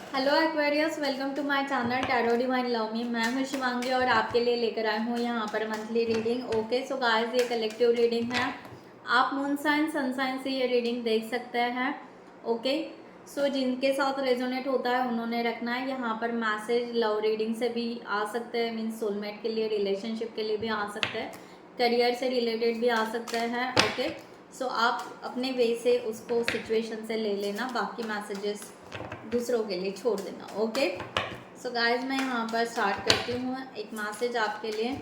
Hello Aquarius, welcome to my channel tarot divine love me. मैं हूं शिवांगी और आपके लिए लेकर आई हूं यहां पर monthly reading. Okay so guys, ये कलेक्टिव रीडिंग है। आप मून साइन सन साइन से ये रीडिंग देख सकते हैं। ओके सो जिनके साथ रेजोनेट होता है उन्होंने रखना है। यहाँ पर मैसेज लव रीडिंग से भी आ सकते हैं, मीन्स सोलमेट के लिए, रिलेशनशिप के लिए भी आ सकते हैं, करियर से रिलेटेड भी आ सकते हैं। ओके सो आप अपने वे से उसको सिचुएशन से ले लेना, बाकी मैसेजेस दूसरों के लिए छोड़ देना। ओके सो गाइज, मैं यहाँ पर स्टार्ट करती हूँ एक मैसेज आपके लिए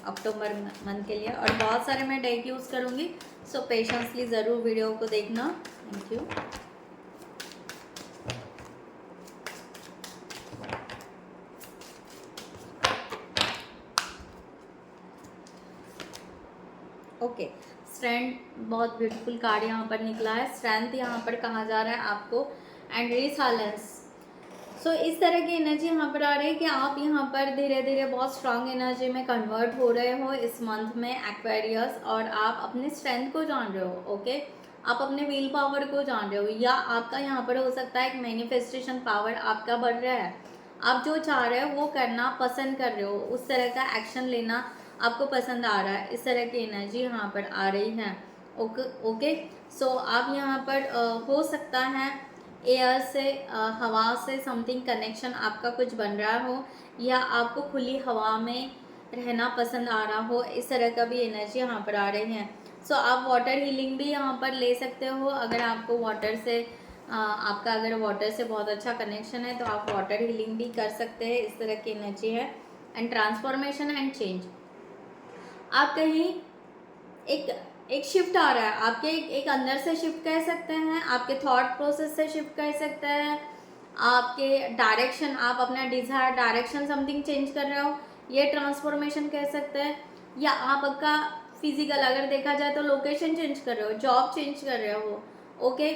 अक्टूबर मंथ के लिए, और बहुत सारे मैं डेक यूज़ करूँगी। सो पेशेंसली ज़रूर वीडियो को देखना। Thank you. ओके स्ट्रेंथ, बहुत ब्यूटीफुल कार्ड यहाँ पर निकला है। स्ट्रेंथ यहाँ पर कहा जा रहा है आपको, एंड रिसाइलेंस। सो इस तरह की एनर्जी यहाँ पर आ रही है कि आप यहाँ पर धीरे धीरे बहुत स्ट्रांग एनर्जी में कन्वर्ट हो रहे हो इस मंथ में एक्वेरियस, और आप अपने स्ट्रेंथ को जान रहे हो। ओके आप अपने विल पावर को जान रहे हो, या आपका यहाँ पर हो सकता है एक मैनिफेस्टेशन पावर आपका बढ़ रहा है। आप जो चाह रहे हो वो करना पसंद कर रहे हो, उस तरह का एक्शन लेना आपको पसंद आ रहा है। इस तरह की एनर्जी यहाँ पर आ रही है। ओके सो आप यहाँ पर हो सकता है एयर से, हवा से समथिंग कनेक्शन आपका कुछ बन रहा हो, या आपको खुली हवा में रहना पसंद आ रहा हो। इस तरह का भी एनर्जी यहाँ पर आ रही है। सो आप वाटर हीलिंग भी यहाँ पर ले सकते हो। अगर आपको वाटर से आपका अगर वाटर से बहुत अच्छा कनेक्शन है तो आप वाटर हीलिंग भी कर सकते हैं। इस तरह की एनर्जी है। एंड ट्रांसफॉर्मेशन एंड चेंज, आप कहीं एक शिफ्ट आ रहा है आपके, एक अंदर से शिफ्ट कह सकते हैं, आपके थॉट प्रोसेस से शिफ्ट कह सकते हैं, आपके डायरेक्शन, आप अपना डिजायर डायरेक्शन समथिंग चेंज कर रहे हो, ये ट्रांसफॉर्मेशन कह सकते हैं। या आपका फिजिकल अगर देखा जाए तो लोकेशन चेंज कर रहे हो, जॉब चेंज कर रहे हो। ओके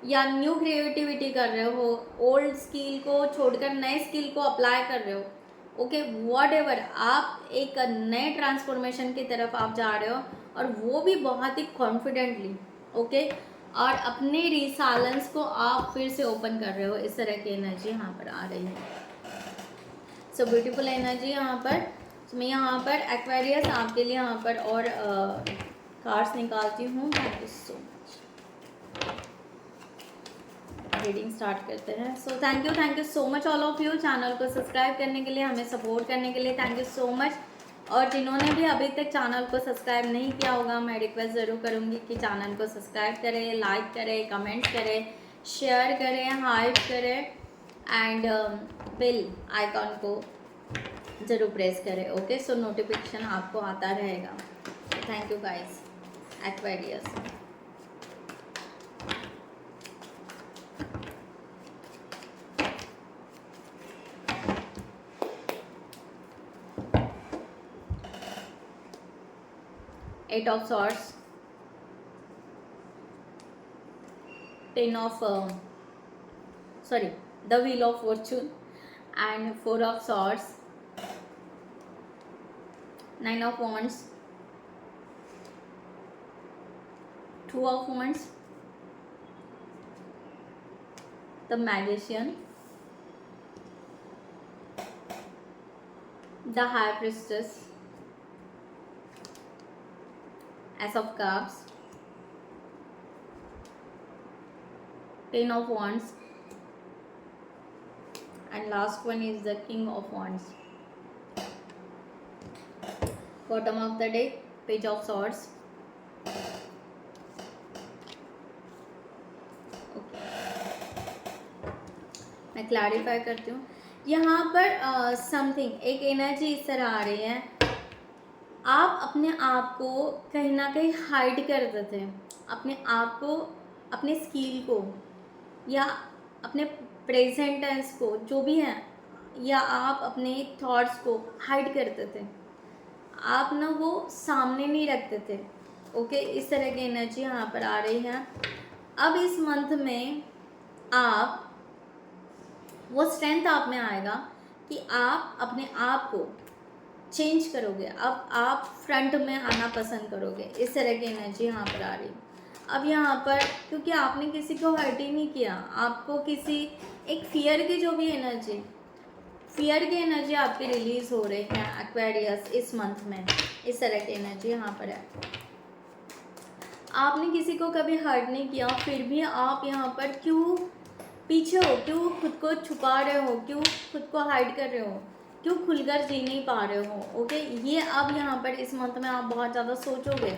या न्यू क्रिएटिविटी कर रहे हो, ओल्ड स्किल को छोड़कर नए स्किल को अप्लाई कर रहे हो। ओके वॉट एवर, आप एक नए ट्रांसफॉर्मेशन की तरफ आप जा रहे हो, और वो भी बहुत ही कॉन्फिडेंटली। ओके और अपने रिसालेंस को आप फिर से ओपन कर रहे हो। इस तरह की एनर्जी यहाँ पर आ रही है। सो ब्यूटीफुल एनर्जी यहाँ पर। तो मैं यहाँ पर एक्वेरियस आपके लिए यहाँ पर और कार्ड्स निकालती हूँ। Thank you so much. Reading start करते हैं। So thank you so much all of you, channel को सब्सक्राइब करने के लिए, हमें सपोर्ट करने के लिए थैंक यू सो मच। और जिन्होंने भी अभी तक चैनल को सब्सक्राइब नहीं किया होगा, मैं रिक्वेस्ट ज़रूर करूँगी कि चैनल को सब्सक्राइब करें, लाइक करें, कमेंट करें, शेयर करें, हाइप करें, एंड बेल आइकॉन को ज़रूर प्रेस करें। ओके सो नोटिफिकेशन आपको आता रहेगा। Thank you guys. Aquarius, eight of swords, ten of sorry, the wheel of fortune, and four of swords, nine of wands, two of wands, the magician, the high priestess, ace of cups, ten of wands, and last one is the king of wands. Bottom of the deck, page of swords. Okay. मैं clarify करती हूँ यहाँ पर something एक energy इस तरह आ रही है। आप अपने आप को कहीं ना कहीं हाइड कर देते हैं, अपने आप को, अपने स्किल को, या अपने प्रेजेंट टेंस को, जो भी है, या आप अपने थॉट्स को हाइड करते थे, आप ना वो सामने नहीं रखते थे। ओके इस तरह की एनर्जी यहाँ पर आ रही है। अब इस मंथ में आप, वो स्ट्रेंथ आप में आएगा कि आप अपने आप को चेंज करोगे, अब आप फ्रंट में आना पसंद करोगे। इस तरह की एनर्जी यहाँ पर आ रही है। अब यहाँ पर क्योंकि आपने किसी को हर्ट ही नहीं किया, आपको किसी एक फियर की जो भी एनर्जी, फियर की एनर्जी आपकी रिलीज हो रही है एक्वेरियस इस मंथ में, इस तरह की एनर्जी यहाँ पर है। आपने किसी को कभी हर्ट नहीं किया, फिर भी आप यहाँ पर क्यों पीछे हो, क्यों खुद को छुपा रहे हो, क्यों खुद को हाइड कर रहे हो, क्यों खुलकर जी नहीं पा रहे हो। ओके, ये अब यहाँ पर इस मंथ में आप बहुत ज़्यादा सोचोगे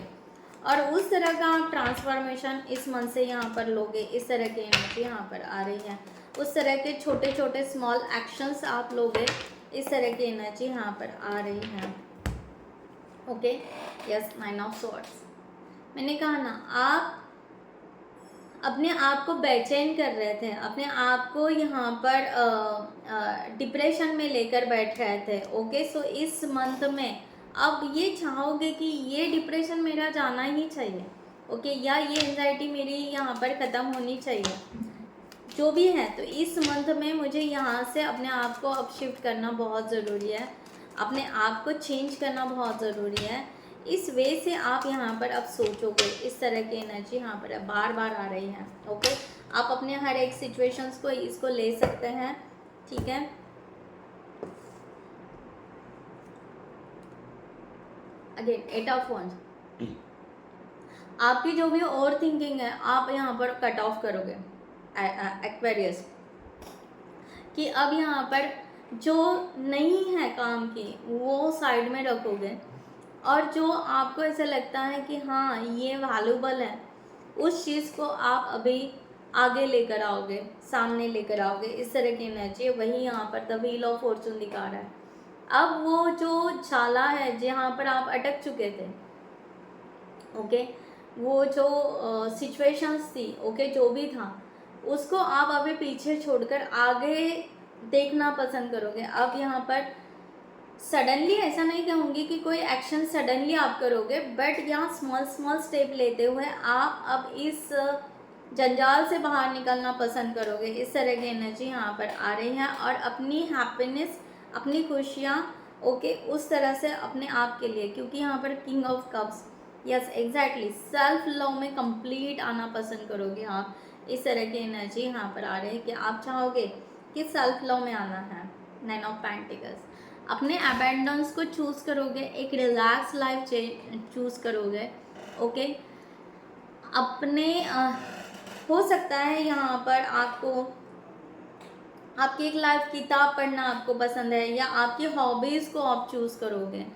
और उस तरह का आप ट्रांसफॉर्मेशन इस मंथ से यहाँ पर लोगे। इस तरह की एनर्जी यहाँ पर आ रही है, उस तरह के छोटे छोटे स्मॉल एक्शंस आप लोगे, इस तरह की एनर्जी यहाँ पर आ रही है। Okay, yes, 9 of swords. मैंने कहा ना, आप अपने आप को बेचैन कर रहे थे, अपने आप को यहाँ पर डिप्रेशन में लेकर बैठ रहे थे। ओके, सो इस मंथ में अब ये चाहोगे कि ये डिप्रेशन मेरा जाना ही चाहिए। ओके, या ये एंजाइटी मेरी यहाँ पर ख़त्म होनी चाहिए, जो भी है। तो इस मंथ में मुझे यहाँ से अपने आप को अब शिफ्ट करना बहुत ज़रूरी है, अपने आप को चेंज करना बहुत ज़रूरी है। इस वे से आप यहाँ पर अब सोचोगे, इस तरह की एनर्जी यहाँ पर बार बार आ रही है। ओके, आप अपने हर एक सिचुएशंस को इसको ले सकते हैं, ठीक है। अगेन 8 ऑफ वंड्स, आपकी जो भी ओवर थिंकिंग है आप यहाँ पर कट ऑफ करोगे एक्वेरियस, कि अब यहाँ पर जो नहीं है काम की वो साइड में रखोगे, और जो आपको ऐसा लगता है कि हाँ ये वैल्यूबल है, उस चीज़ को आप अभी आगे लेकर आओगे, सामने लेकर आओगे। इस तरह की एनर्जी वही यहाँ पर द व्हील ऑफ फॉर्चून दिखा रहा है। अब वो जो छाला है जहाँ पर आप अटक चुके थे, ओके, वो जो सिचुएशंस थी, ओके, जो भी था उसको आप अभी पीछे छोड़कर आगे देखना पसंद करोगे। अब यहाँ पर सडनली ऐसा नहीं कहूँगी कि कोई एक्शन सडनली आप करोगे, बट यहाँ स्मॉल स्मॉल स्टेप लेते हुए आप अब इस जंजाल से बाहर निकलना पसंद करोगे। इस तरह की एनर्जी यहाँ पर आ रही है, और अपनी हैप्पीनेस, अपनी खुशियाँ, ओके, उस तरह से अपने आप के लिए, क्योंकि यहाँ पर king of cups, yes exactly, self love में कंप्लीट आना पसंद करोगे आप। इस तरह की एनर्जी यहाँ पर आ रही है कि आप चाहोगे कि सेल्फ लव में आना है। 9 ऑफ पेंटिकल्स, अपने अबेंडेंस को चूज़ करोगे, एक रिलैक्स लाइफ चूज़ करोगे। ओके, अपने हो सकता है यहाँ पर आपको आपकी एक लाइफ किताब पढ़ना आपको पसंद है, या आपकी हॉबीज़ को आप चूज़ करोगे।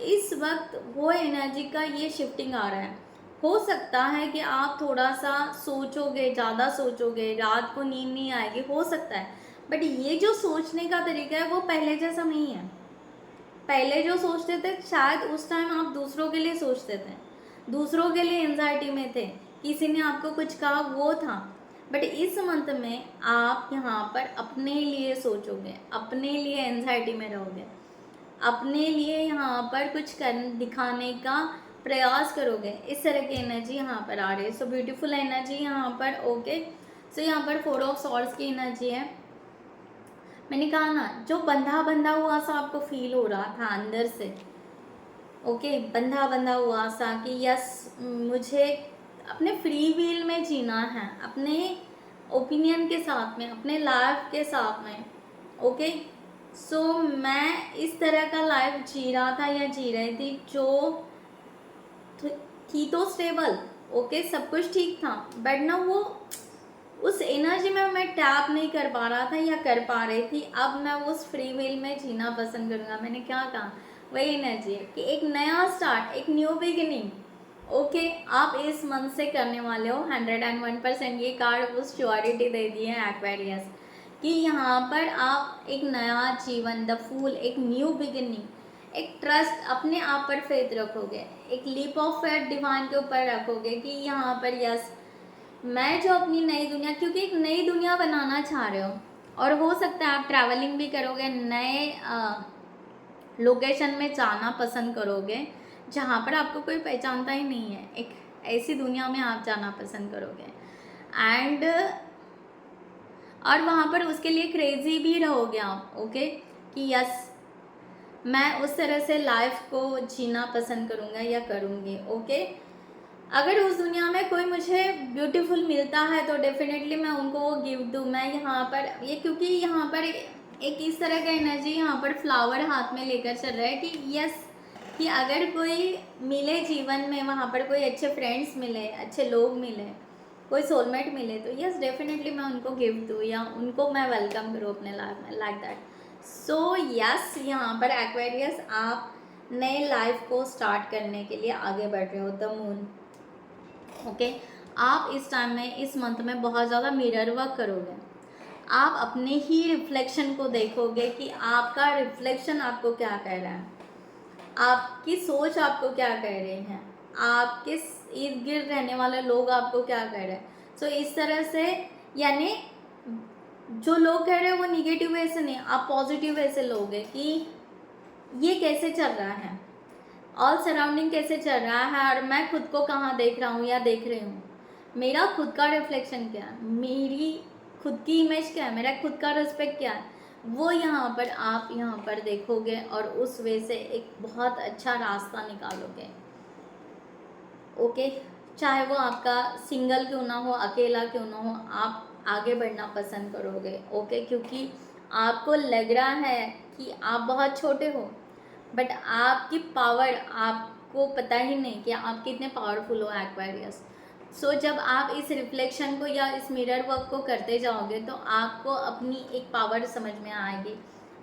इस वक्त वो एनर्जी का ये शिफ्टिंग आ रहा है। हो सकता है कि आप थोड़ा सा सोचोगे, ज़्यादा सोचोगे, रात को नींद नहीं आएगी, हो सकता है, बट ये जो सोचने का तरीका है वो पहले जैसा नहीं है। पहले जो सोचते थे शायद उस टाइम आप दूसरों के लिए सोचते थे, दूसरों के लिए एंजाइटी में थे, किसी ने आपको कुछ कहा वो था, बट इस मंथ में आप यहाँ पर अपने लिए सोचोगे, अपने लिए एंजाइटी में रहोगे, अपने लिए यहाँ पर कुछ कर दिखाने का प्रयास करोगे। इस तरह की एनर्जी यहाँ पर आ रही है। सो ब्यूटीफुल एनर्जी यहाँ पर। ओके, सो यहाँ पर 4 ऑफ सॉर्ड्स की एनर्जी है। मैंने कहा ना, जो बंधा बंधा हुआ सा आपको फील हो रहा था अंदर से, ओके, बंधा बंधा हुआ सा कि यस मुझे अपने फ्री विल में जीना है, अपने ओपिनियन के साथ में, अपने लाइफ के साथ में। ओके, सो मैं इस तरह का लाइफ जी रहा था या जी रही थी जो थी तो स्टेबल, ओके, सब कुछ ठीक था, बट ना वो उस एनर्जी में मैं टैप नहीं कर पा रहा था या कर पा रही थी। अब मैं उस फ्री विल में जीना पसंद करूँगा। मैंने क्या कहा, वही एनर्जी है कि एक नया स्टार्ट, एक न्यू बिगिनिंग, ओके, आप इस मंथ से करने वाले हो। 101%। ये कार्ड उस श्योरिटी दे दी है एक्वेरियस कि यहाँ पर आप एक नया जीवन, द फूल, एक न्यू बिगिनिंग, एक ट्रस्ट, अपने आप पर फेथ रखोगे, एक लीप ऑफ फेथ डिवाइन के ऊपर रखोगे कि यहाँ पर यस मैं जो अपनी नई दुनिया, क्योंकि एक नई दुनिया बनाना चाह रहे हो, और हो सकता है आप ट्रैवलिंग भी करोगे, नए लोकेशन में जाना पसंद करोगे जहाँ पर आपको कोई पहचानता ही नहीं है। एक ऐसी दुनिया में आप जाना पसंद करोगे, एंड और वहाँ पर उसके लिए क्रेजी भी रहोगे आप। ओके, कि यस मैं उस तरह से लाइफ को जीना पसंद करूँगा या करूँगी। ओके, अगर उस दुनिया में कोई मुझे ब्यूटीफुल मिलता है तो डेफिनेटली मैं उनको वो गिफ्ट दूँ। मैं यहाँ पर ये, क्योंकि यहाँ पर एक इस तरह का एनर्जी यहाँ पर फ्लावर हाथ में लेकर चल रहा है कि यस, कि अगर कोई मिले जीवन में, वहाँ पर कोई अच्छे फ्रेंड्स मिले, अच्छे लोग मिले, कोई सोलमेट मिले, तो यस डेफिनेटली मैं उनको गिफ्ट दूँ या उनको मैं वेलकम करूँ अपने लाइफ में, लाइक दैट। सो यस, यहाँ पर एक्वेरियस आप नए लाइफ को स्टार्ट करने के लिए आगे बढ़ रहे हो, द मून। ओके, आप इस टाइम में, इस मंथ में बहुत ज़्यादा मिरर वर्क करोगे। आप अपने ही रिफ्लेक्शन को देखोगे कि आपका रिफ्लेक्शन आपको क्या कह रहा है, आपकी सोच आपको क्या कह रही है, आपके इर्द गिर्द रहने वाले लोग आपको क्या कह रहे हैं। सो इस तरह से, यानी जो लोग कह रहे हैं वो निगेटिव वे से नहीं, आप पॉजिटिव वे से लोगे कि ये कैसे चल रहा है, ऑल सराउंडिंग कैसे चल रहा है, और मैं खुद को कहाँ देख रहा हूँ या देख रही हूँ, मेरा खुद का रिफ्लेक्शन क्या है, मेरी खुद की इमेज क्या है, मेरा खुद का रिस्पेक्ट क्या है, वो यहाँ पर आप यहाँ पर देखोगे और उस वे से एक बहुत अच्छा रास्ता निकालोगे। ओके, चाहे वो आपका सिंगल क्यों ना हो, अकेला क्यों ना हो, आप आगे बढ़ना पसंद करोगे। ओके, क्योंकि आपको लग रहा है कि आप बहुत छोटे हो, बट आपकी पावर, आपको पता ही नहीं कि आप कितने पावरफुल हो एक्वेरियस। सो जब आप इस रिफ्लेक्शन को या इस मिरर वर्क को करते जाओगे तो आपको अपनी एक पावर समझ में आएगी,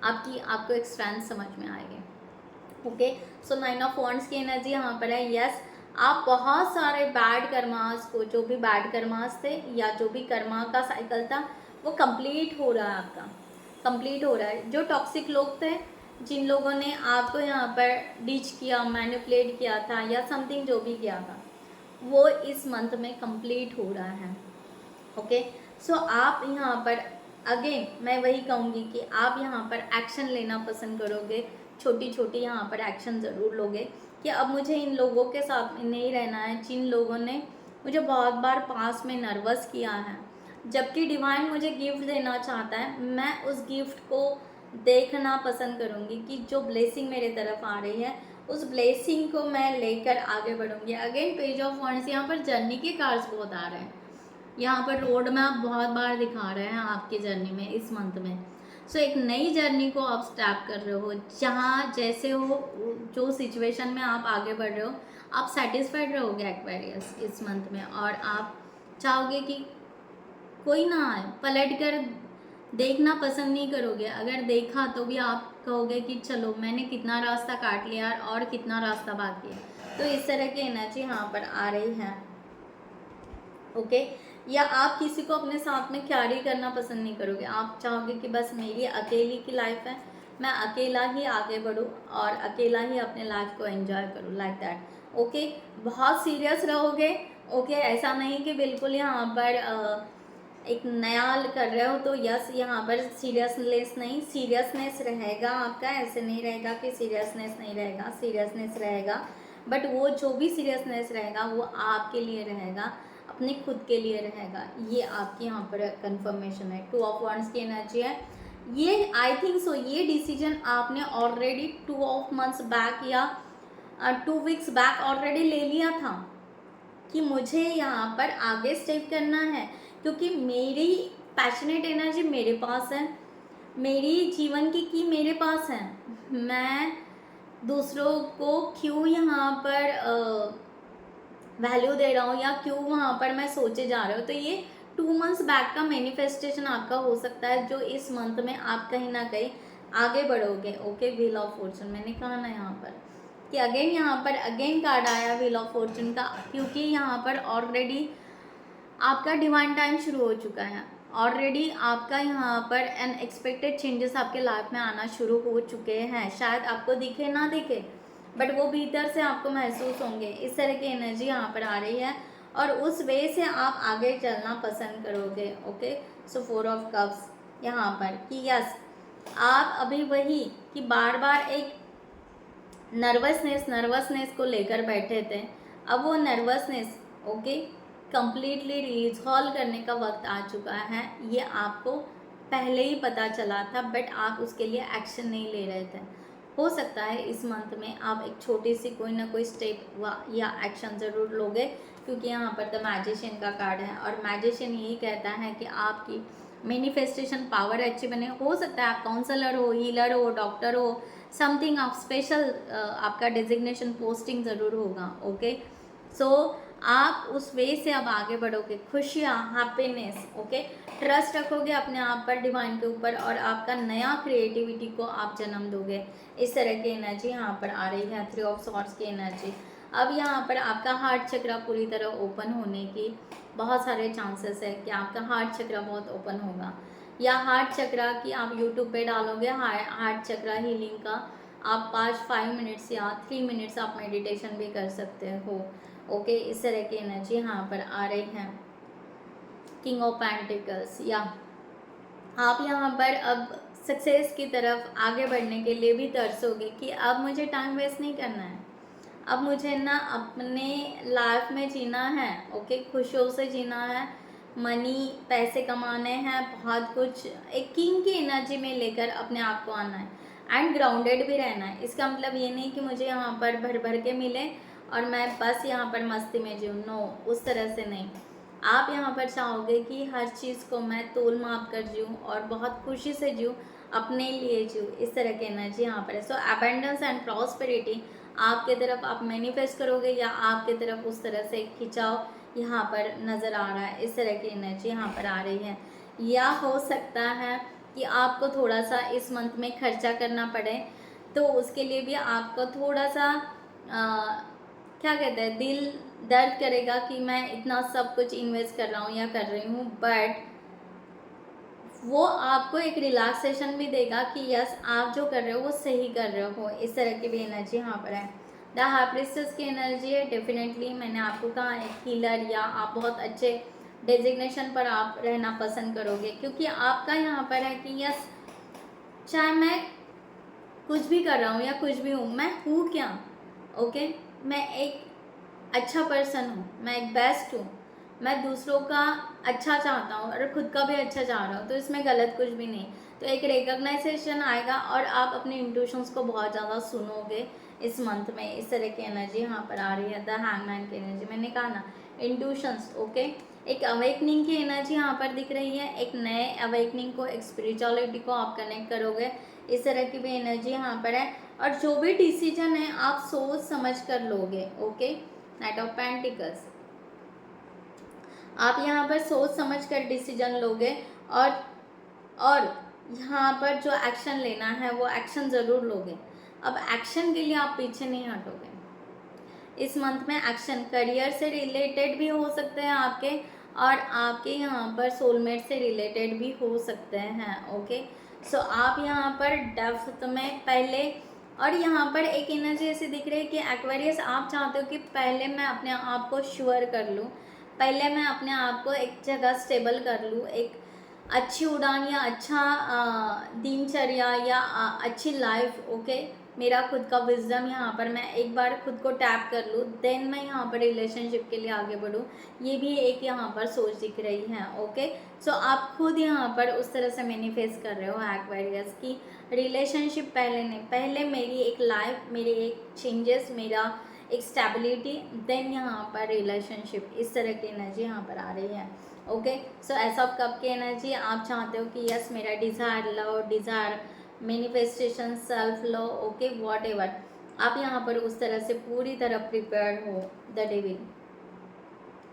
आपको एक स्ट्रेंथ समझ में आएगी। ओके, सो 9 ऑफ वॉन्ड्स की एनर्जी यहाँ पर है। यस, आप बहुत सारे बैड कर्मास को, जो भी बैड कर्मास थे या जो भी कर्मा का साइकिल था, वो कंप्लीट हो रहा है, आपका कंप्लीट हो रहा है। जो टॉक्सिक लोग थे, जिन लोगों ने आपको यहाँ पर डिच किया, मैनिपुलेट किया था या समथिंग जो भी किया था, वो इस मंथ में कंप्लीट हो रहा है। ओके, सो आप यहाँ पर अगेन मैं वही कहूँगी कि आप यहाँ पर एक्शन लेना पसंद करोगे, छोटी छोटी यहाँ पर एक्शन ज़रूर लोगे कि अब मुझे इन लोगों के साथ में नहीं रहना है जिन लोगों ने मुझे बहुत बार पास में नर्वस किया है। जबकि डिवाइन मुझे गिफ्ट देना चाहता है, मैं उस गिफ्ट को देखना पसंद करूँगी कि जो ब्लेसिंग मेरे तरफ आ रही है, उस ब्लेसिंग को मैं लेकर आगे बढ़ूँगी। अगेन पेज ऑफ वॉन्ड्स, यहाँ पर जर्नी के कार्ड्स बहुत आ रहे हैं, यहाँ पर रोड मैप बहुत बार दिखा रहे हैं आपकी जर्नी में इस मंथ में। सो एक नई जर्नी को आप स्टार्ट कर रहे हो, जहाँ जैसे हो, जो सिचुएशन में आप आगे बढ़ रहे हो, आप सेटिस्फाइड रहोगे एक्वेरियस इस मंथ में, और आप चाहोगे कि कोई ना आए, पलट कर देखना पसंद नहीं करोगे। अगर देखा तो भी आप कहोगे कि चलो मैंने कितना रास्ता काट लिया और कितना रास्ता बाकी है। तो इस तरह की एनर्जी यहाँ पर आ रही है। ओके, या आप किसी को अपने साथ में कैरी करना पसंद नहीं करोगे, आप चाहोगे कि बस मेरी अकेली की लाइफ है, मैं अकेला ही आगे बढ़ूँ और अकेला ही अपने लाइफ को एंजॉय करूँ, लाइक दैट। ओके, बहुत सीरियस रहोगे। ओके, ऐसा नहीं कि बिल्कुल यहाँ पर एक नया कर रहे हो तो यस, यहाँ पर सीरियसनेस नहीं, सीरियसनेस रहेगा आपका, ऐसे नहीं रहेगा कि सीरियसनेस नहीं रहेगा, सीरियसनेस रहेगा, बट वो जो भी सीरियसनेस रहेगा वो आपके लिए रहेगा, अपने खुद के लिए रहेगा। ये आपकी यहाँ पर कंफर्मेशन है। 2 ऑफ वॉन्ड्स की एनर्जी है। ये आई थिंक सो ये डिसीजन आपने ऑलरेडी 2 ऑफ मंथ्स बैक या 2 वीक्स बैक ऑलरेडी ले लिया था कि मुझे यहाँ पर आगे स्टेप करना है, क्योंकि मेरी पैशनेट एनर्जी मेरे पास है, मेरी जीवन की मेरे पास है। मैं दूसरों को क्यों यहाँ पर वैल्यू दे रहा हूँ या क्यों वहाँ पर मैं सोचे जा रहा हूँ। तो ये 2 मंथ्स बैक का मैनिफेस्टेशन आपका हो सकता है, जो इस मंथ में आप कहीं ना कहीं आगे बढ़ोगे। ओके, व्हील ऑफ फॉर्चून मैंने कहा ना यहाँ पर कि अगेन यहाँ पर अगेन कार्ड आया व्हील ऑफ फॉर्चून का, क्योंकि यहाँ पर ऑलरेडी आपका डिवाइन टाइम शुरू हो चुका है। ऑलरेडी आपका यहाँ पर अनएक्सपेक्टेड चेंजेस आपके लाइफ में आना शुरू हो चुके हैं। शायद आपको दिखे ना दिखे, बट वो भीतर से आपको महसूस होंगे। इस तरह की एनर्जी यहाँ पर आ रही है और उस वे से आप आगे चलना पसंद करोगे। ओके, सो 4 ऑफ कप्स यहाँ पर कि यस, आप अभी वही कि बार बार एक नर्वसनेस को लेकर बैठे थे, अब वो नर्वसनेस ओके कंप्लीटली रिजॉल्व करने का वक्त आ चुका है। ये आपको पहले ही पता चला था, बट आप उसके लिए एक्शन नहीं ले रहे थे। हो सकता है इस मंथ में आप एक छोटी सी कोई ना कोई स्टेप या एक्शन ज़रूर लोगे, क्योंकि यहाँ पर द मैजिशियन का कार्ड है और मैजिशियन यही कहता है कि आपकी मैनिफेस्टेशन पावर अच्छी बने। हो सकता है आप काउंसलर हो, हीलर हो, डॉक्टर हो, समथिंग आप स्पेशल आपका डिजिग्नेशन पोस्टिंग ज़रूर होगा। ओके, सो आप उस वे से अब आगे बढ़ोगे, खुशियाँ, हैप्पीनेस, ओके, ट्रस्ट रखोगे अपने आप पर, डिवाइन के ऊपर, और आपका नया क्रिएटिविटी को आप जन्म दोगे। इस तरह की एनर्जी यहाँ पर आ रही है, 3 ऑफ सॉर्ड्स की एनर्जी। अब यहाँ पर आपका हार्ट चक्र पूरी तरह ओपन होने की बहुत सारे चांसेस है कि आपका हार्ट चक्र बहुत ओपन होगा, या हार्ट चक्र की आप यूट्यूब पे डालोगे हार्ट चक्र हीलिंग का, आप 5 मिनट्स या 3 मिनट्स आप मेडिटेशन भी कर सकते हो। ओके, इस तरह की एनर्जी यहाँ पर आ रही है। किंग ऑफ पेंटिकल्स, या आप यहाँ पर अब सक्सेस की तरफ आगे बढ़ने के लिए भी तरसोगे कि अब मुझे टाइम वेस्ट नहीं करना है, अब मुझे ना अपने लाइफ में जीना है। ओके, खुशियों से जीना है, मनी, पैसे कमाने हैं, बहुत कुछ एक किंग की एनर्जी में लेकर अपने आप को आना है, एंड ग्राउंडेड भी रहना है। इसका मतलब ये नहीं कि मुझे यहाँ पर भर भर के मिले और मैं बस यहाँ पर मस्ती में जीऊँ, नो, उस तरह से नहीं। आप यहाँ पर चाहोगे कि हर चीज़ को मैं तोल माप कर जीऊँ और बहुत खुशी से जीऊँ, अपने लिए जीऊँ, इस तरह की एनर्जी यहाँ पर है। सो अबेंडेंस एंड प्रॉस्पेरिटी आपके तरफ आप मैनिफेस्ट करोगे, या आपके तरफ उस तरह से खिंचाव यहाँ पर नज़र आ रहा है, इस तरह की एनर्जी यहाँ पर आ रही है। या हो सकता है कि आपको थोड़ा सा इस मंथ में खर्चा करना पड़े, तो उसके लिए भी आपको थोड़ा सा क्या कहते हैं, दिल दर्द करेगा कि मैं इतना सब कुछ इन्वेस्ट कर रहा हूँ या कर रही हूँ, बट वो आपको एक रिलैक्सेशन भी देगा कि यस, आप जो कर रहे हो वो सही कर रहे हो। इस तरह की भी एनर्जी यहाँ पर है। द हाई प्रिस्टेस की एनर्जी है, डेफिनेटली मैंने आपको कहा एक हीलर, या आप बहुत अच्छे डेजिग्नेशन पर आप रहना पसंद करोगे, क्योंकि आपका यहाँ पर है कि यस, चाहे मैं कुछ भी कर रहा हूँ या कुछ भी हूँ, मैं हूँ क्या, ओके, मैं एक अच्छा पर्सन हूँ, मैं एक बेस्ट हूँ, मैं दूसरों का अच्छा चाहता हूँ और खुद का भी अच्छा चाह रहा हूँ, तो इसमें गलत कुछ भी नहीं। तो एक रिकग्नाइजेशन आएगा और आप अपने इंट्यूशंस को बहुत ज़्यादा सुनोगे इस मंथ में। इस तरह की एनर्जी यहाँ पर आ रही है। द हैंगमैन की एनर्जी, मैंने कहा ना, इंट्यूशंस, ओके, एक अवेकनिंग की एनर्जी यहाँ पर दिख रही है। एक नए अवेकनिंग को, एक स्पिरिचुअलिटी को आप कनेक्ट करोगे, इस तरह की भी एनर्जी यहाँ पर है। और जो भी डिसीजन है आप सोच समझ कर लोगे। ओके, नाइट ऑफ पेंटिकल्स, आप यहाँ पर सोच समझ कर डिसीजन लोगे, और यहाँ पर जो एक्शन लेना है वो एक्शन ज़रूर लोगे। अब एक्शन के लिए आप पीछे नहीं हटोगे। इस मंथ में एक्शन करियर से रिलेटेड भी हो सकते हैं आपके, और आपके यहाँ पर सोलमेट से रिलेटेड भी हो सकते हैं। ओके, सो आप यहाँ पर डेप्थ में पहले, और यहाँ पर एक एनर्जी ऐसी दिख रही है कि एक्वेरियस, आप चाहते हो कि पहले मैं अपने आप को श्योर कर लूँ, पहले मैं अपने आप को एक जगह स्टेबल कर लूँ, एक अच्छी उड़ान या अच्छा दिनचर्या या अच्छी लाइफ। ओके, मेरा खुद का विजडम, यहाँ पर मैं एक बार खुद को टैप कर लूँ, देन मैं यहाँ पर रिलेशनशिप के लिए आगे बढ़ूँ, ये भी एक यहाँ पर सोच दिख रही है। ओके, सो आप खुद यहाँ पर उस तरह से मैनिफेस्ट कर रहे हो एक्वेरियस की रिलेशनशिप पहले नहीं, पहले मेरी एक लाइफ, मेरी एक चेंजेस, मेरा एक स्टेबिलिटी, देन यहाँ पर रिलेशनशिप, इस तरह की एनर्जी यहाँ पर आ रही है। ओके, सो ऐसा कब की एनर्जी, आप चाहते हो कि यस, मेरा desire, love, desire, manifestation, self love, okay, what ever, आप यहाँ पर उस तरह से पूरी तरह प्रिपेयर्ड हो। द डेविल,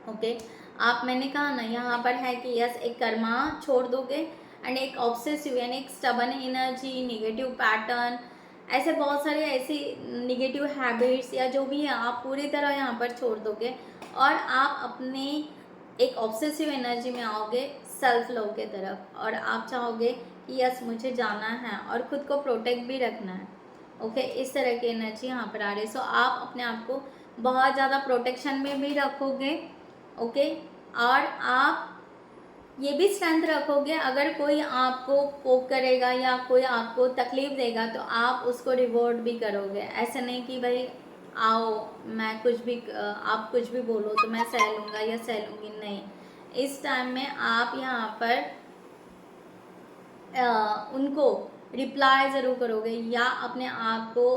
ओके, आप, मैंने कहा ना, यहाँ पर है कि यस, एक कर्मा छोड़ दोगे, एंड एक ऑब्सेसिव यानी एक स्टबन एनर्जी, निगेटिव पैटर्न, ऐसे बहुत सारे ऐसी निगेटिव हैबिट्स या जो भी है, आप पूरी तरह यहाँ पर छोड़ दोगे, और आप अपने एक ऑब्सेसिव एनर्जी में आओगे सेल्फ लव के तरफ, और आप चाहोगे कि यस, मुझे जाना है और खुद को प्रोटेक्ट भी रखना है। ओके, इस तरह की एनर्जी यहाँ पर आ रही है। सो आप अपने आप को बहुत ज़्यादा प्रोटेक्शन में भी रखोगे। ओके, और आप ये भी स्ट्रेंथ रखोगे, अगर कोई आपको पोक करेगा या कोई आपको तकलीफ देगा तो आप उसको रिवॉर्ड भी करोगे। ऐसे नहीं कि भाई आओ, मैं कुछ भी, आप कुछ भी बोलो तो मैं सह लूँगा या सह लूँगी, नहीं। इस टाइम में आप यहाँ पर उनको रिप्लाई ज़रूर करोगे या अपने आप को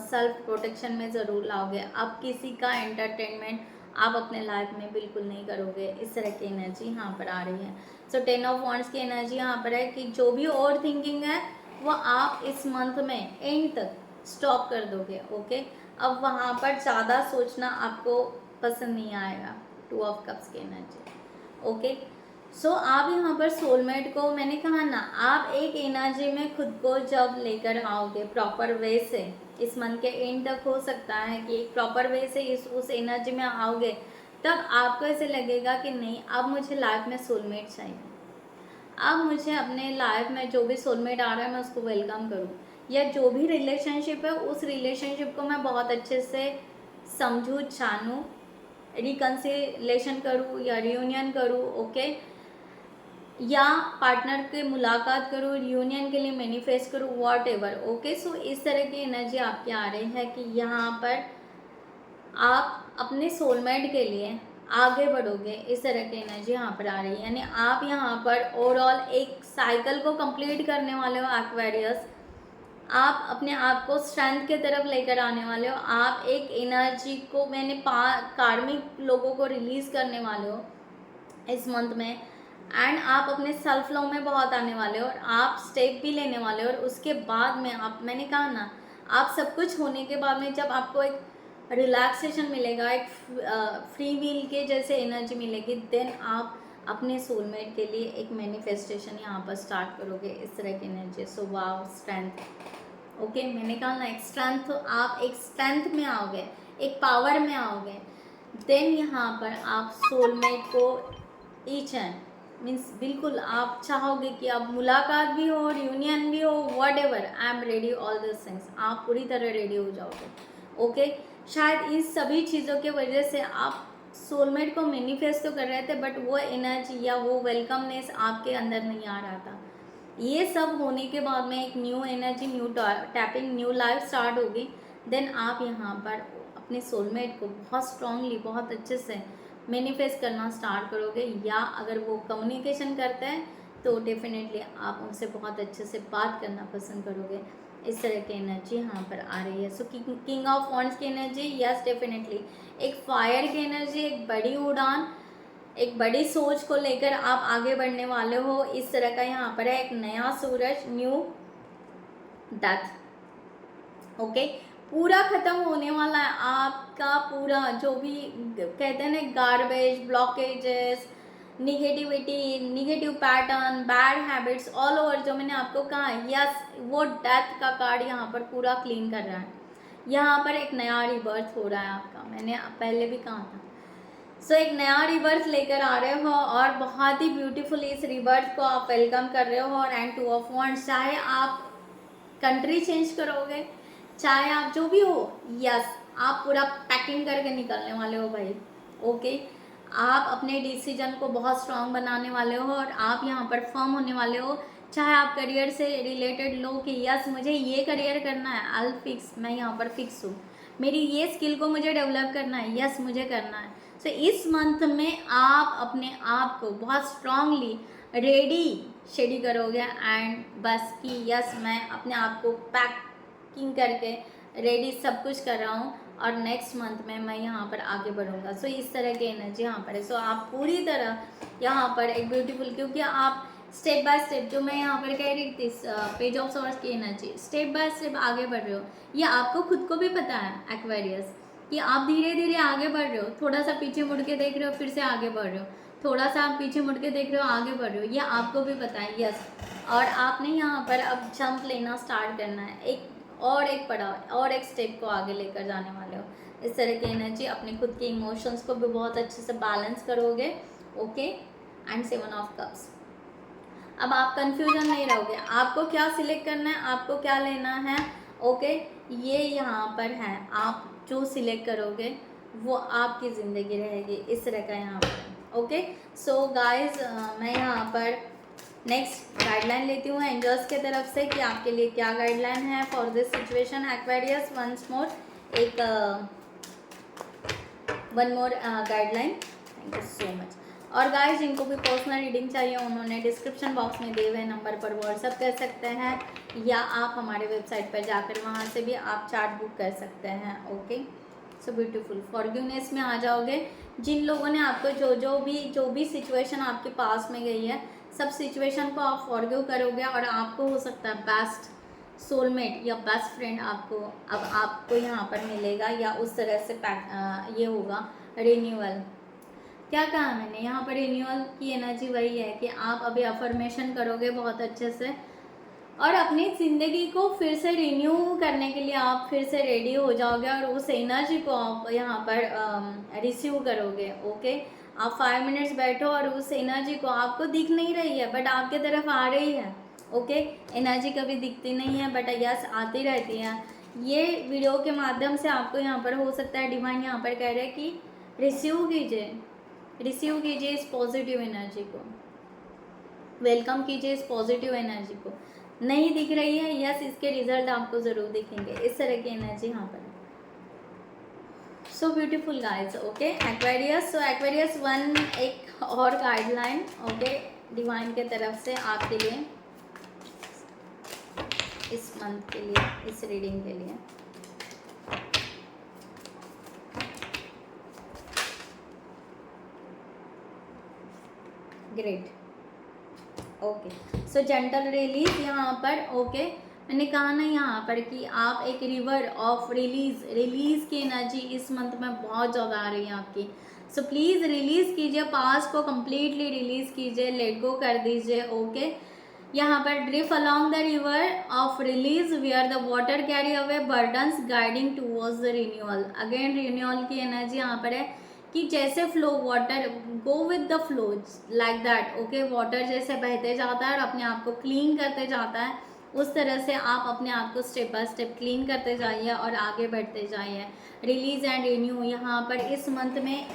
सेल्फ प्रोटेक्शन में ज़रूर लाओगे। अब किसी का एंटरटेनमेंट आप अपने लाइफ में बिल्कुल नहीं करोगे। इस तरह की एनर्जी यहाँ पर आ रही है। सो 10 ऑफ वॉन्ड्स की एनर्जी यहाँ पर है कि जो भी ओवर थिंकिंग है वो आप इस मंथ में एंड तक स्टॉप कर दोगे। ओके, अब वहाँ पर ज़्यादा सोचना आपको पसंद नहीं आएगा। 2 ऑफ कप्स की एनर्जी। ओके, सो आप यहाँ पर सोलमेट को, मैंने कहा ना, आप एक एनर्जी में खुद को जब लेकर आओगे प्रॉपर वे से, इस मंथ के एंड तक हो सकता है कि एक प्रॉपर वे से उस एनर्जी में आओगे, तब आपको ऐसे लगेगा कि नहीं, अब मुझे लाइफ में सोलमेट चाहिए। अब मुझे अपने लाइफ में जो भी सोलमेट आ रहा है मैं उसको वेलकम करूँ, या जो भी रिलेशनशिप है उस रिलेशनशिप को मैं बहुत अच्छे से समझूँ, जानूँ, रिकन्सिलेशन करूँ या रियूनियन करूँ। ओके, या पार्टनर के मुलाकात करूँ, रियूनियन के लिए मैनिफेस्ट करूँ, वॉट एवर। ओके, सो इस तरह की एनर्जी आपकी आ रही है कि यहाँ पर आप अपने सोलमेट के लिए आगे बढ़ोगे। इस तरह की एनर्जी यहाँ पर आ रही है, यानी आप यहाँ पर ओवरऑल एक साइकिल को कंप्लीट करने वाले हो एक्वेरियस। आप अपने आप को स्ट्रेंथ के तरफ लेकर आने वाले हो। आप एक एनर्जी को, मैंने कार्मिक लोगों को रिलीज़ करने वाले हो इस मंथ में, एंड आप अपने सेल्फ लव में बहुत आने वाले हो और आप स्टेप भी लेने वाले हो। और उसके बाद में आप, मैंने कहा ना, आप सब कुछ होने के बाद में जब आपको एक रिलैक्सेशन मिलेगा, एक फ्री व्हील के जैसे एनर्जी मिलेगी, देन आप अपने सोलमेट के लिए एक मैनिफेस्टेशन यहाँ पर स्टार्ट करोगे। इस तरह की एनर्जी। सो वाव, स्ट्रेंथ। ओके, मैंने कहा ना, एक स्ट्रेंथ, आप एक स्ट्रेंथ में आओगे, एक पावर में आओगे, देन यहाँ पर आप सोलमेट को ईच एंड मीन्स बिल्कुल आप चाहोगे कि अब मुलाकात भी हो, रियूनियन भी हो, what ever, I am ready, all this things, आप पूरी तरह रेडी हो जाओगे। ओके, शायद इस सभी चीज़ों के वजह से आप सोलमेट को मैनिफेस्ट तो कर रहे थे, बट वो एनर्जी या वो वेलकमनेस आपके अंदर नहीं आ रहा था। ये सब होने के बाद में एक new energy, new tapping, new life start होगी। देन आप यहाँ पर अपने सोलमेट को बहुत स्ट्रांगली, बहुत अच्छे से मैनिफेस्ट करना स्टार्ट करोगे, या अगर वो कम्युनिकेशन करते हैं तो डेफिनेटली आप उनसे बहुत अच्छे से बात करना पसंद करोगे। इस तरह की एनर्जी यहाँ पर आ रही है। सो किंग ऑफ वॉन्ड्स की एनर्जी, यस डेफिनेटली एक फायर की एनर्जी, एक बड़ी उड़ान, एक बड़ी सोच को लेकर आप आगे बढ़ने वाले हो। इस तरह का यहाँ पर है, एक नया सूरज, न्यू डेथ। ओके, पूरा ख़त्म होने वाला है आपका पूरा जो भी कहते हैं ना, garbage, blockages, negativity, negative pattern, bad habits all over, जो मैंने आपको कहा है, यस, वो डेथ का कार्ड यहाँ पर पूरा क्लीन कर रहा है। यहाँ पर एक नया रिबर्थ हो रहा है आपका, मैंने पहले भी कहा था। सो एक नया रिबर्थ लेकर आ रहे हो और बहुत ही ब्यूटीफुली इस रिबर्थ को आप वेलकम कर रहे हो। और एंड 2 ऑफ वॉन्ड्स, चाहे आप कंट्री चेंज करोगे, चाहे आप जो भी हो, यस, आप पूरा पैकिंग करके निकलने वाले हो भाई। ओके, आप अपने डिसीजन को बहुत स्ट्रांग बनाने वाले हो और आप यहाँ पर फर्म होने वाले हो। चाहे आप करियर से रिलेटेड लो कि यस मुझे ये करियर करना है, आई विल फिक्स, मैं यहाँ पर फिक्स हूँ, मेरी ये स्किल को मुझे डेवलप करना है, यस मुझे करना है। सो इस मंथ में आप अपने आप को बहुत स्ट्रांगली शेडी करोगे एंड बस कि यस मैं अपने आप को पैकिंग करके रेडी सब कुछ कर रहा हूँ और नेक्स्ट मंथ में मैं यहाँ पर आगे बढ़ूँगा। सो इस तरह की एनर्जी यहाँ पर है। सो आप पूरी तरह यहाँ पर एक ब्यूटीफुल, क्योंकि आप स्टेप बाय स्टेप, जो मैं यहाँ पर कह रही थी पेज ऑफ सॉर्ड्स की एनर्जी, स्टेप बाय स्टेप आगे बढ़ रहे हो। ये आपको खुद को भी पता है एक्वेरियस कि आप धीरे धीरे आगे बढ़ रहे हो। थोड़ा सा पीछे मुड़ के देख रहे हो, फिर से आगे बढ़ रहे हो, थोड़ा सा आप पीछे मुड़ के देख रहे हो, आगे बढ़ रहे हो, ये आपको भी पता है। यस, और आपने यहाँ पर अब जंप लेना स्टार्ट करना है, एक पड़ाव और एक स्टेप को आगे लेकर जाने वाले हो। इस तरह की एनर्जी, अपने खुद के इमोशंस को भी बहुत अच्छे से बैलेंस करोगे। Okay, and 7 of cups. अब आप कंफ्यूजन नहीं रहोगे, आपको क्या सिलेक्ट करना है, आपको क्या लेना है। ओके, ये यहाँ पर है, आप जो सिलेक्ट करोगे वो आपकी ज़िंदगी रहेगी। इस तरह का यहाँ पर। ओके, सो गाइज मैं यहाँ पर नेक्स्ट गाइडलाइन लेती हूँ एंजल्स के तरफ से कि आपके लिए क्या गाइडलाइन है for this situation Aquarius. Once more one more guideline, thank you so much. और गाइस जिनको भी पर्सनल रीडिंग चाहिए उन्होंने डिस्क्रिप्शन बॉक्स में दिए हुए नंबर पर व्हाट्सअप कर सकते हैं, या आप हमारे वेबसाइट पर जाकर वहाँ से भी आप चार्ट बुक कर सकते हैं। Okay, so beautiful. फॉरगिवनेस में आ जाओगे। जिन लोगों ने आपको जो भी सिचुएशन आपके पास में गई है, सब सिचुएशन को आप फॉरगिव करोगे और आपको हो सकता है बेस्ट सोलमेट या बेस्ट फ्रेंड आपको यहाँ पर मिलेगा, या उस तरह से ये होगा रिन्यूअल। क्या कहा मैंने यहाँ पर? रिन्यूअल की एनर्जी वही है कि आप अभी अफर्मेशन करोगे बहुत अच्छे से, और अपनी ज़िंदगी को फिर से रिन्यू करने के लिए आप फिर से रेडी हो जाओगे, और उस एनर्जी को आप यहाँ पर रिसीव करोगे। ओके, आप 5 मिनट्स बैठो और उस एनर्जी को, आपको दिख नहीं रही है बट आपके तरफ आ रही है। ओके, एनर्जी कभी दिखती नहीं है बट यस आती रहती है। ये वीडियो के माध्यम से आपको यहाँ पर हो सकता है डिवाइन यहाँ पर कह रहे हैं कि रिसीव कीजिए इस पॉजिटिव एनर्जी को, वेलकम कीजिए इस पॉजिटिव एनर्जी को। नहीं दिख रही है, यस इसके रिजल्ट आपको ज़रूर दिखेंगे। इस तरह की एनर्जी यहाँ पर। So beautiful guys. Okay, Aquarius. So Aquarius 1 एक और गाइडलाइन ओके डिवाइन के तरफ से आपके लिए इस मंथ के लिए, इस रीडिंग के लिए। ग्रेट। ओके, सो जेंटल रिलीज यहाँ पर। ओके, मैंने कहा ना यहाँ पर कि आप एक रिवर ऑफ रिलीज की एनर्जी इस मंथ में बहुत ज़्यादा आ रही है आपकी। सो प्लीज़ रिलीज़ कीजिए, पास्ट को कम्प्लीटली रिलीज़ कीजिए, लेट गो कर दीजिए। ओके, यहाँ पर drift along the river of release where the water carry away burdens guiding towards the renewal. Again renewal की एनर्जी यहाँ पर है कि जैसे flow, water go with the flow like that. Okay, water जैसे बहते जाता है और अपने आप को क्लीन करते जाता है, उस तरह से आप अपने आप को स्टेप बाय स्टेप क्लीन करते जाइए और आगे बढ़ते जाइए। रिलीज एंड रिन्यू यहाँ पर इस मंथ में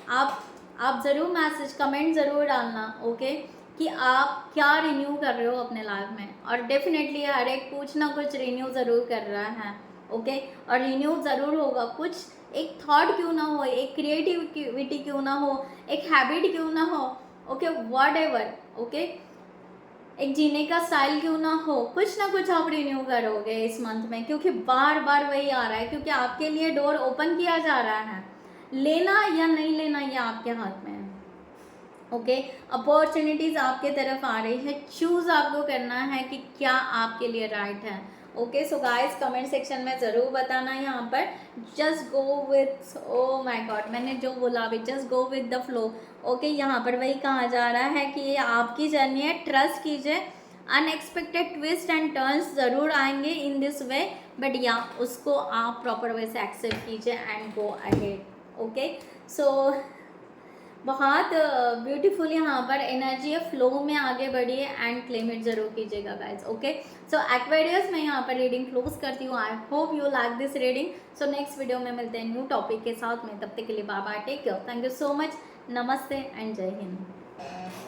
आप ज़रूर मैसेज कमेंट ज़रूर डालना। ओके, कि आप क्या रिन्यू कर रहे हो अपने लाइफ में, और डेफिनेटली हर एक कुछ ना कुछ रिन्यू ज़रूर कर रहा है। ओके, और रिन्यू ज़रूर होगा। कुछ एक थॉट क्यों ना हो, एक क्रिएटिविटी क्यों ना हो, एक हैबिट क्यों ना हो, ओके व्हाटएवर, ओके एक जीने का स्टाइल क्यों ना हो, कुछ ना कुछ आप रिन्यू करोगे इस मंथ में, क्योंकि बार बार वही आ रहा है, क्योंकि आपके लिए डोर ओपन किया जा रहा है। लेना या नहीं लेना ये आपके हाथ में है। ओके, अपॉर्चुनिटीज़ आपके तरफ आ रही है, चूज़ आपको करना है कि क्या आपके लिए राइट है। Okay, so guys comment section में ज़रूर बताना यहाँ पर। Just go with, oh my God मैंने जो बोला अभी, just go with the flow. Okay, यहाँ पर वही कहा जा रहा है कि ये आपकी जर्नी है, ट्रस्ट कीजिए। अनएक्सपेक्टेड ट्विस्ट एंड टर्न्स ज़रूर आएंगे इन दिस वे, बट या उसको आप प्रॉपर वे से एक्सेप्ट कीजिए एंड गो अहेड। ओके, सो बहुत ब्यूटीफुल यहाँ पर एनर्जी है, फ्लो में आगे बढ़िए एंड क्लेम इट जरूर कीजिएगा गाइज। ओके, सो एक्वेरियस मैं यहाँ पर रीडिंग क्लोज करती हूँ। I hope you like this reading. So next video में मिलते हैं न्यू टॉपिक के साथ में, तब तक के लिए bye bye, take care, thank you so much, नमस्ते एंड जय हिंद।